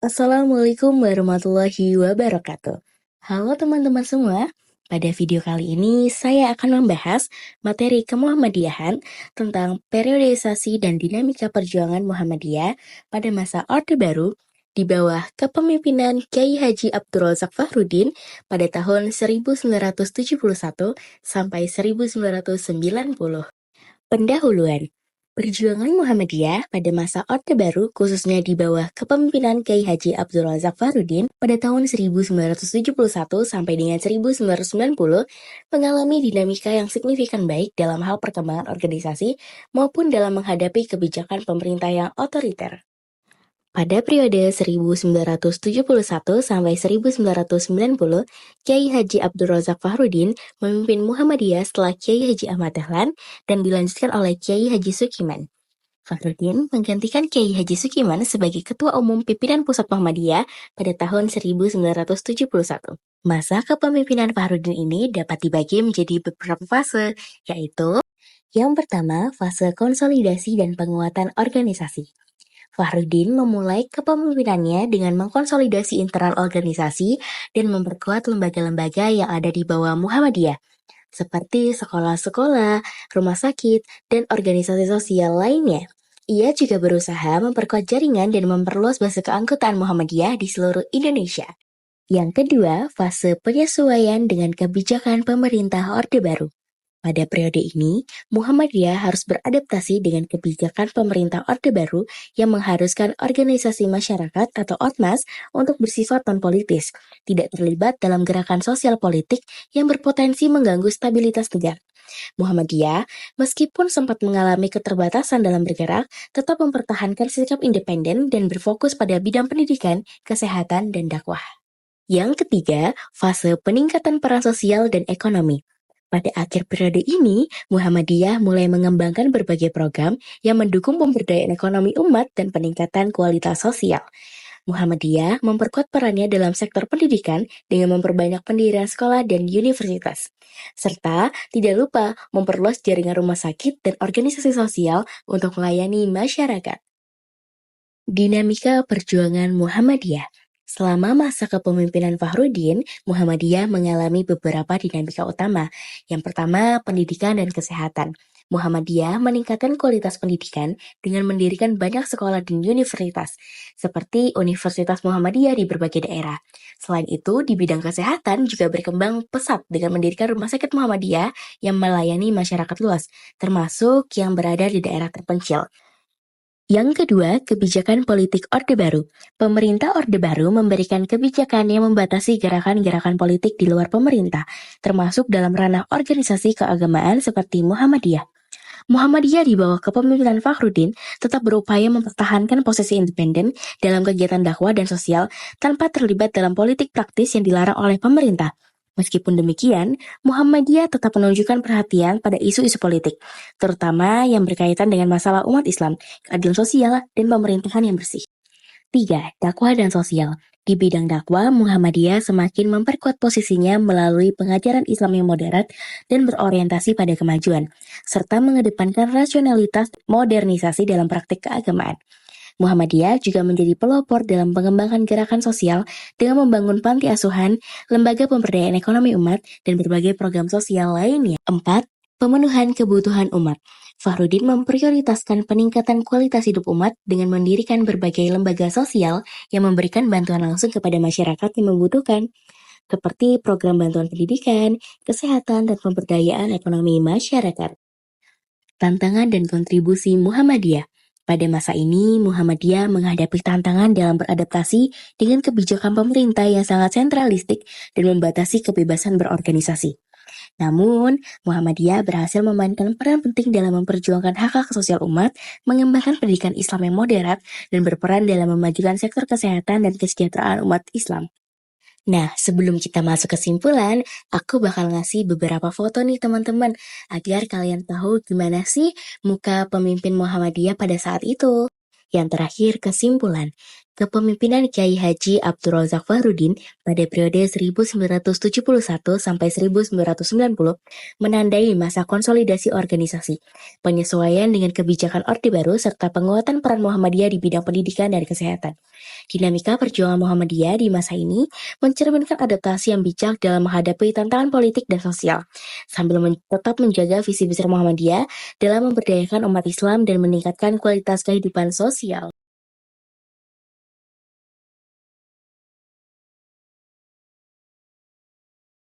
Assalamualaikum warahmatullahi wabarakatuh. Halo teman-teman semua, pada video kali ini saya akan membahas materi kemuhammadiyahan tentang periodisasi dan dinamika perjuangan Muhammadiyah pada masa Orde Baru di bawah kepemimpinan Kiai Haji Abdul Razak Fahrudin pada tahun 1971 sampai 1990. Pendahuluan. Perjuangan Muhammadiyah pada masa Orde Baru khususnya di bawah kepemimpinan Kiai Haji Abdul Razak Fahrudin pada tahun 1971 sampai dengan 1990 mengalami dinamika yang signifikan baik dalam hal perkembangan organisasi maupun dalam menghadapi kebijakan pemerintah yang otoriter. Pada periode 1971 sampai 1990, Kiai Haji Abdul Razak Fahrudin memimpin Muhammadiyah setelah Kiai Haji Ahmad Dahlan dan dilanjutkan oleh Kiai Haji Sukiman. Fahrudin menggantikan Kiai Haji Sukiman sebagai Ketua Umum Pimpinan Pusat Muhammadiyah pada tahun 1971. Masa kepemimpinan Fahrudin ini dapat dibagi menjadi beberapa fase, yaitu yang pertama, fase konsolidasi dan penguatan organisasi. Fahrudin memulai kepemimpinannya dengan mengkonsolidasi internal organisasi dan memperkuat lembaga-lembaga yang ada di bawah Muhammadiyah, seperti sekolah-sekolah, rumah sakit, dan organisasi sosial lainnya. Ia juga berusaha memperkuat jaringan dan memperluas base keanggotaan Muhammadiyah di seluruh Indonesia. Yang kedua, fase penyesuaian dengan kebijakan pemerintah Orde Baru. Pada periode ini, Muhammadiyah harus beradaptasi dengan kebijakan pemerintah Orde Baru yang mengharuskan organisasi masyarakat atau ormas untuk bersifat non-politis, tidak terlibat dalam gerakan sosial politik yang berpotensi mengganggu stabilitas negara. Muhammadiyah, meskipun sempat mengalami keterbatasan dalam bergerak, tetap mempertahankan sikap independen dan berfokus pada bidang pendidikan, kesehatan, dan dakwah. Yang ketiga, fase peningkatan peran sosial dan ekonomi. Pada akhir periode ini, Muhammadiyah mulai mengembangkan berbagai program yang mendukung pemberdayaan ekonomi umat dan peningkatan kualitas sosial. Muhammadiyah memperkuat perannya dalam sektor pendidikan dengan memperbanyak pendirian sekolah dan universitas. Serta tidak lupa memperluas jaringan rumah sakit dan organisasi sosial untuk melayani masyarakat. Dinamika perjuangan Muhammadiyah. Selama masa kepemimpinan Fahrudin, Muhammadiyah mengalami beberapa dinamika utama. Yang pertama, pendidikan dan kesehatan. Muhammadiyah meningkatkan kualitas pendidikan dengan mendirikan banyak sekolah dan universitas, seperti Universitas Muhammadiyah di berbagai daerah. Selain itu, di bidang kesehatan juga berkembang pesat dengan mendirikan rumah sakit Muhammadiyah yang melayani masyarakat luas, termasuk yang berada di daerah terpencil. Yang kedua, kebijakan politik Orde Baru. Pemerintah Orde Baru memberikan kebijakan yang membatasi gerakan-gerakan politik di luar pemerintah, termasuk dalam ranah organisasi keagamaan seperti Muhammadiyah. Muhammadiyah di bawah kepemimpinan Fahrudin tetap berupaya mempertahankan posisi independen dalam kegiatan dakwah dan sosial tanpa terlibat dalam politik praktis yang dilarang oleh pemerintah. Meskipun demikian, Muhammadiyah tetap menunjukkan perhatian pada isu-isu politik, terutama yang berkaitan dengan masalah umat Islam, keadilan sosial, dan pemerintahan yang bersih. 3. Dakwah dan sosial. Di bidang dakwah, Muhammadiyah semakin memperkuat posisinya melalui pengajaran Islam yang moderat dan berorientasi pada kemajuan, serta mengedepankan rasionalitas modernisasi dalam praktik keagamaan. Muhammadiyah juga menjadi pelopor dalam pengembangan gerakan sosial dengan membangun panti asuhan, lembaga pemberdayaan ekonomi umat, dan berbagai program sosial lainnya. 4. Pemenuhan kebutuhan umat. Fahrudin memprioritaskan peningkatan kualitas hidup umat dengan mendirikan berbagai lembaga sosial yang memberikan bantuan langsung kepada masyarakat yang membutuhkan, seperti program bantuan pendidikan, kesehatan, dan pemberdayaan ekonomi masyarakat. Tantangan dan kontribusi Muhammadiyah. Pada masa ini, Muhammadiyah menghadapi tantangan dalam beradaptasi dengan kebijakan pemerintah yang sangat sentralistik dan membatasi kebebasan berorganisasi. Namun, Muhammadiyah berhasil memainkan peran penting dalam memperjuangkan hak-hak sosial umat, mengembangkan pendidikan Islam yang moderat, dan berperan dalam memajukan sektor kesehatan dan kesejahteraan umat Islam. Nah, sebelum kita masuk kesimpulan, aku bakal ngasih beberapa foto nih teman-teman, agar kalian tahu gimana sih muka pemimpin Muhammadiyah pada saat itu. Yang terakhir, kesimpulan. Kepemimpinan Kiai Haji Abdul Razak Fahrudin pada periode 1971 sampai 1990 menandai masa konsolidasi organisasi, penyesuaian dengan kebijakan Orde Baru, serta penguatan peran Muhammadiyah di bidang pendidikan dan kesehatan. Dinamika perjuangan Muhammadiyah di masa ini mencerminkan adaptasi yang bijak dalam menghadapi tantangan politik dan sosial, sambil tetap menjaga visi besar Muhammadiyah dalam memberdayakan umat Islam dan meningkatkan kualitas kehidupan sosial.